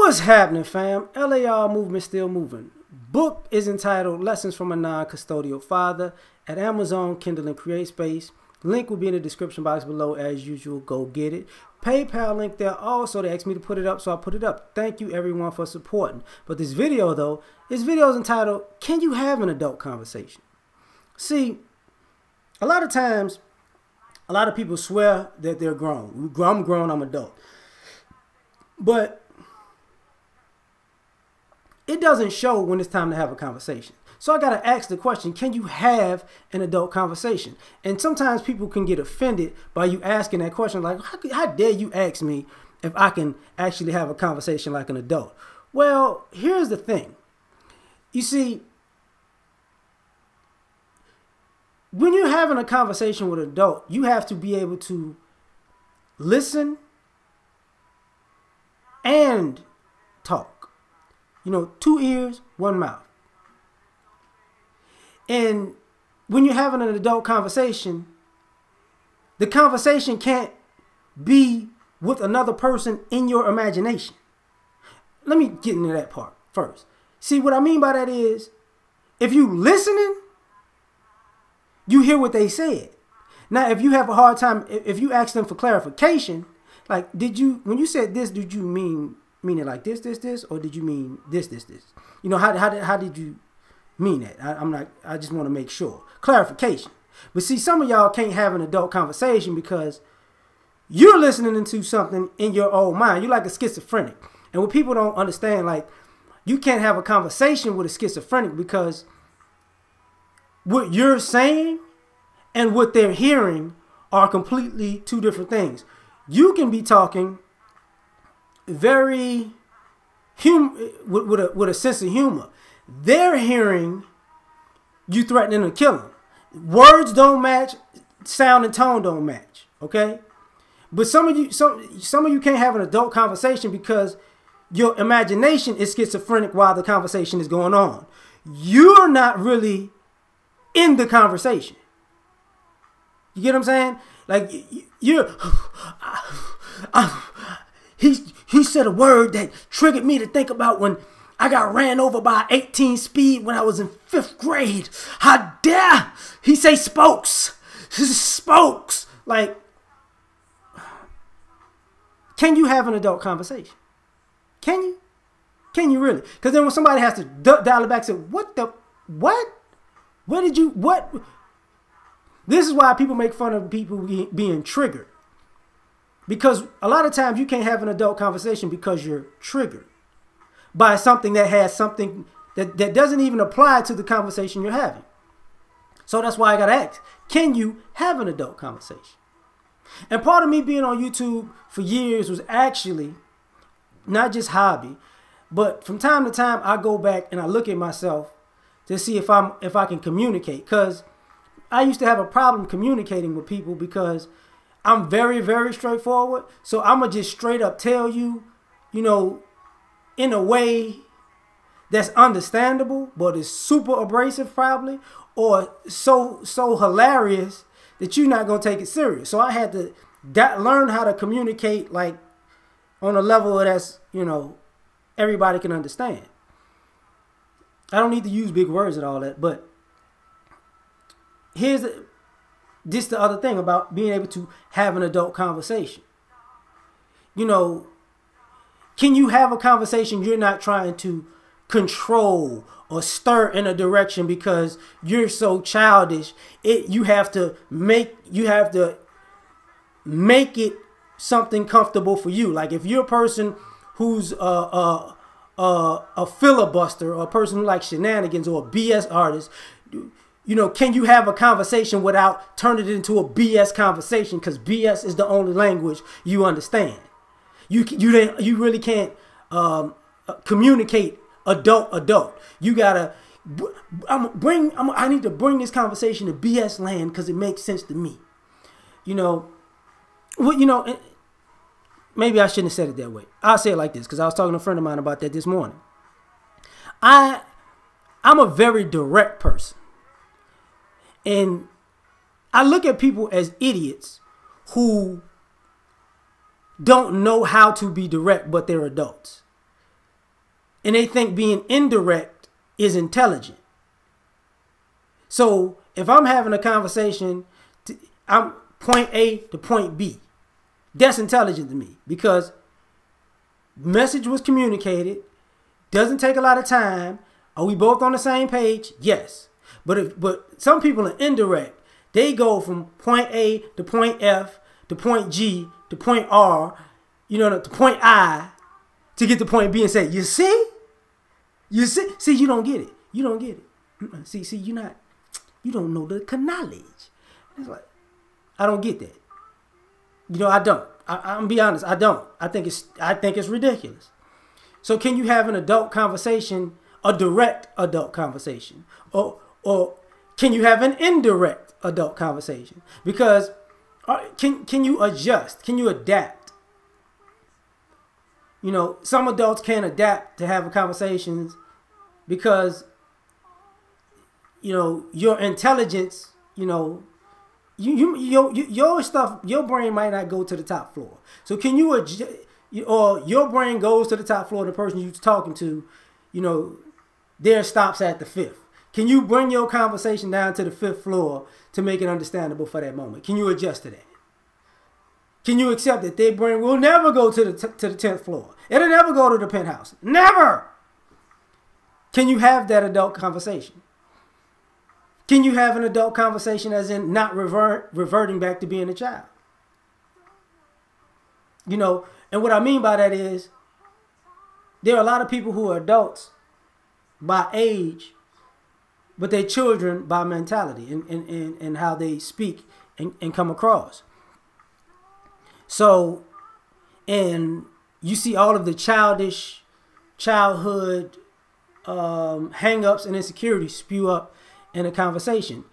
What's happening, fam? L.A.R. movement still moving. Book is entitled Lessons from a Non-Custodial Father at Amazon, Kindle, and CreateSpace. Link will be in the description box below as usual. Go get it. PayPal link there also. They asked me to put it up, so I put it up. Thank you everyone for supporting. But this video though, this video is entitled, Can You Have an Adult Conversation? See, a lot of times, a lot of people swear that they're grown. I'm grown, I'm adult. But it doesn't show when it's time to have a conversation. So I got to ask the question, can you have an adult conversation? And sometimes people can get offended by you asking that question. Like, how dare you ask me if I can actually have a conversation like an adult? Well, here's the thing. You see, when you're having a conversation with an adult, you have to be able to listen and talk. You know, 2 ears, 1 mouth. And when you're having an adult conversation, the conversation can't be with another person in your imagination. Let me get into that part first. See, what I mean by that is, if you listening, you hear what they said. Now, if you have a hard time, if you ask them for clarification, like, when you said this, did you mean it like this, or did you mean this? You know, how did you mean that? I just want to make sure. Clarification. But see, some of y'all can't have an adult conversation because you're listening to something in your own mind. You're like a schizophrenic. And what people don't understand, like, you can't have a conversation with a schizophrenic because what you're saying and what they're hearing are completely two different things. You can be talking very with a sense of humor. They're hearing you threatening to kill them. Words don't match, sound and tone don't match. Okay, but some of you can't have an adult conversation because your imagination is schizophrenic while the conversation is going on. You're not really in the conversation. You get what I'm saying? Like He said a word that triggered me to think about when I got ran over by 18 speed when I was in 5th grade. How dare he say spokes? Spokes. Like, can you have an adult conversation? Can you? Can you really? Because then when somebody has to dial it back and say, what? What? This is why people make fun of people being triggered. Because a lot of times you can't have an adult conversation because you're triggered by something that has something that doesn't even apply to the conversation you're having. So that's why I got to ask, can you have an adult conversation? And part of me being on YouTube for years was actually not just hobby, but from time to time I go back and I look at myself to see if I can communicate. Because I used to have a problem communicating with people because I'm very, very straightforward. So I'm going to just straight up tell you, you know, in a way that's understandable, but is super abrasive probably, or so hilarious that you're not going to take it serious. So I had to learn how to communicate like on a level that's, you know, everybody can understand. I don't need to use big words and all that, but here's the other thing about being able to have an adult conversation. You know, can you have a conversation you're not trying to control or stir in a direction because you're so childish? You have to make it something comfortable for you. Like if you're a person who's a filibuster or a person who likes shenanigans or a BS artist, you know, can you have a conversation without turning it into a BS conversation? Because BS is the only language you understand. You really can't communicate adult. You gotta I need to bring this conversation to BS land because it makes sense to me. You know, well, you know, maybe I shouldn't have said it that way. I'll say it like this because I was talking to a friend of mine about that this morning. I'm a very direct person. And I look at people as idiots who don't know how to be direct, but they're adults. and they think being indirect is intelligent. So if I'm having a conversation, I'm point A to point B. That's intelligent to me because message was communicated. Doesn't take a lot of time. Are we both on the same page? Yes. But some people are indirect. They go from point A to point F to point G to point R, to point I to get to point B and say, you see? See, you don't get it. You don't get it. See, you don't know the knowledge. It's like, I don't get that. I don't. I'm gonna be honest. I don't. I think it's ridiculous. So can you have an adult conversation, a direct adult conversation, or can you have an indirect adult conversation? Because can you adjust? Can you adapt? Some adults can't adapt to have conversations because your intelligence, your stuff, your brain might not go to the top floor. So can you adjust, or your brain goes to the top floor, the person you're talking to, there stops at the fifth. Can you bring your conversation down to the fifth floor to make it understandable for that moment? Can you adjust to that? Can you accept that their brain will never go to the 10th floor? It'll never go to the penthouse. Never! Can you have that adult conversation? Can you have an adult conversation as in not reverting back to being a child? And what I mean by that is there are a lot of people who are adults by age, but they're children by mentality and how they speak and come across. So, and you see all of the childhood hang-ups and insecurities spew up in a conversation.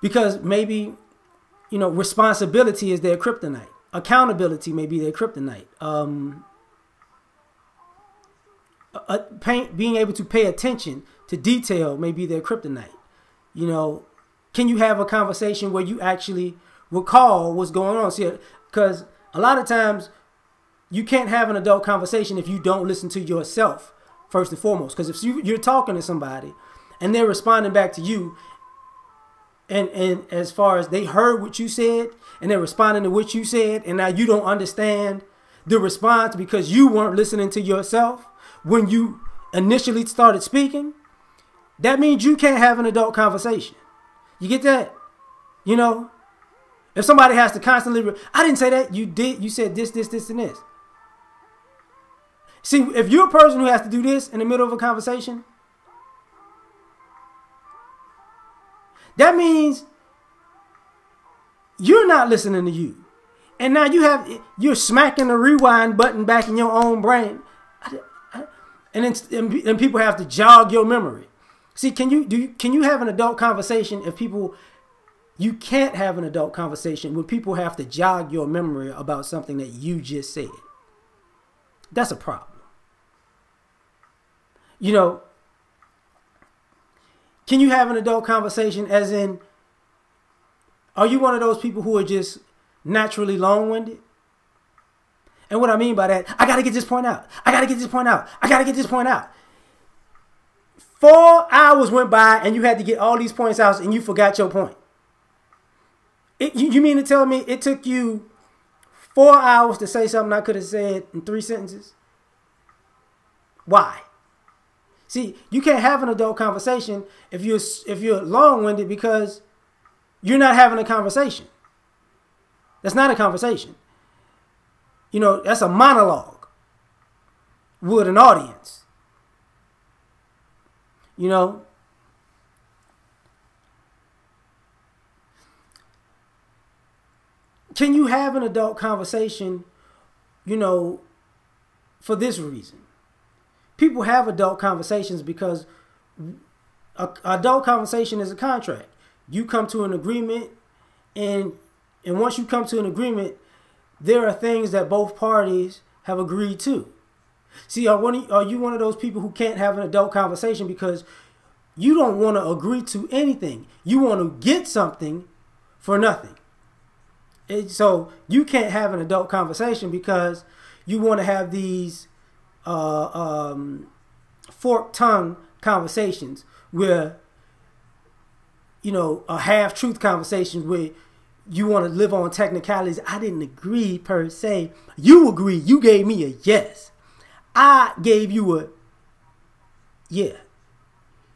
Because maybe, responsibility is their kryptonite. Accountability may be their kryptonite. Being able to pay attention to detail may be their kryptonite. Can you have a conversation where you actually recall what's going on? See, because a lot of times you can't have an adult conversation if you don't listen to yourself first and foremost. Because if you're talking to somebody and they're responding back to you, and as far as they heard what you said and they're responding to what you said, and now you don't understand the response because you weren't listening to yourself when you initially started speaking, that means you can't have an adult conversation. You get that? If somebody has to constantly, I didn't say that, you said this, and this. See, if you're a person who has to do this in the middle of a conversation, that means you're not listening to you. And now you're smacking the rewind button back in your own brain. And people have to jog your memory. See, can you have an adult conversation if you can't have an adult conversation when people have to jog your memory about something that you just said? That's a problem. Can you have an adult conversation as in, are you one of those people who are just naturally long-winded? And what I mean by that, I got to get this point out. I got to get this point out. I got to get this point out. 4 hours went by and you had to get all these points out and you forgot your point. You mean to tell me it took you 4 hours to say something I could have said in 3 sentences? Why? See, you can't have an adult conversation if you're long-winded because you're not having a conversation. That's not a conversation. That's a monologue with an audience. Can you have an adult conversation, for this reason? People have adult conversations because adult conversation is a contract. You come to an agreement, and once you come to an agreement, there are things that both parties have agreed to. See, are you one of those people who can't have an adult conversation because you don't want to agree to anything? You want to get something for nothing. So you can't have an adult conversation because you want to have these forked tongue conversations where, you know, a half truth conversations where you want to live on technicalities. I didn't agree per se. You agree. You gave me a yes. I gave you a yeah.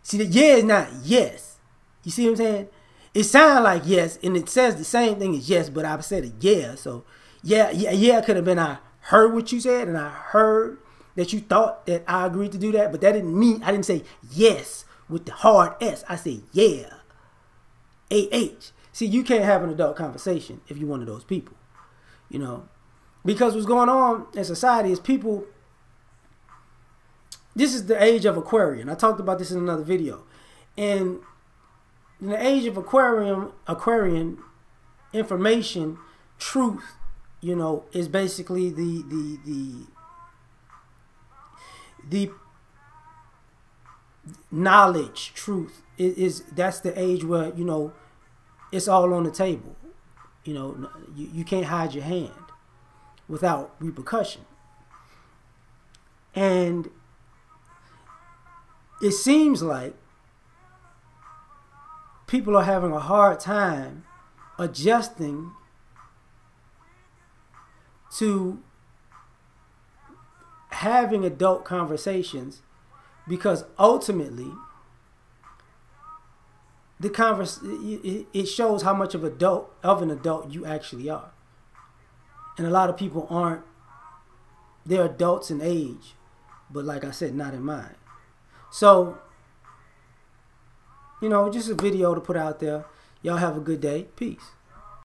See, the yeah is not yes. You see what I'm saying? It sounds like yes, and it says the same thing as yes, but I said a yeah. So yeah could have been I heard what you said, and I heard that you thought that I agreed to do that, but that didn't mean I didn't say yes with the hard S. I said yeah. AH. See, you can't have an adult conversation if you're one of those people, you know, because what's going on in society is people. This is the age of Aquarian. I talked about this in another video, and in the age of Aquarian information, truth, you know, is basically the knowledge. Truth is that's the age where, you know, it's all on the table. You know, you can't hide your hand without repercussion. And it seems like people are having a hard time adjusting to having adult conversations, because ultimately it shows how much of an adult you actually are. And a lot of people aren't. They're adults in age, but like I said, not in mind. So, you know, just a video to put out there. Y'all have a good day. Peace.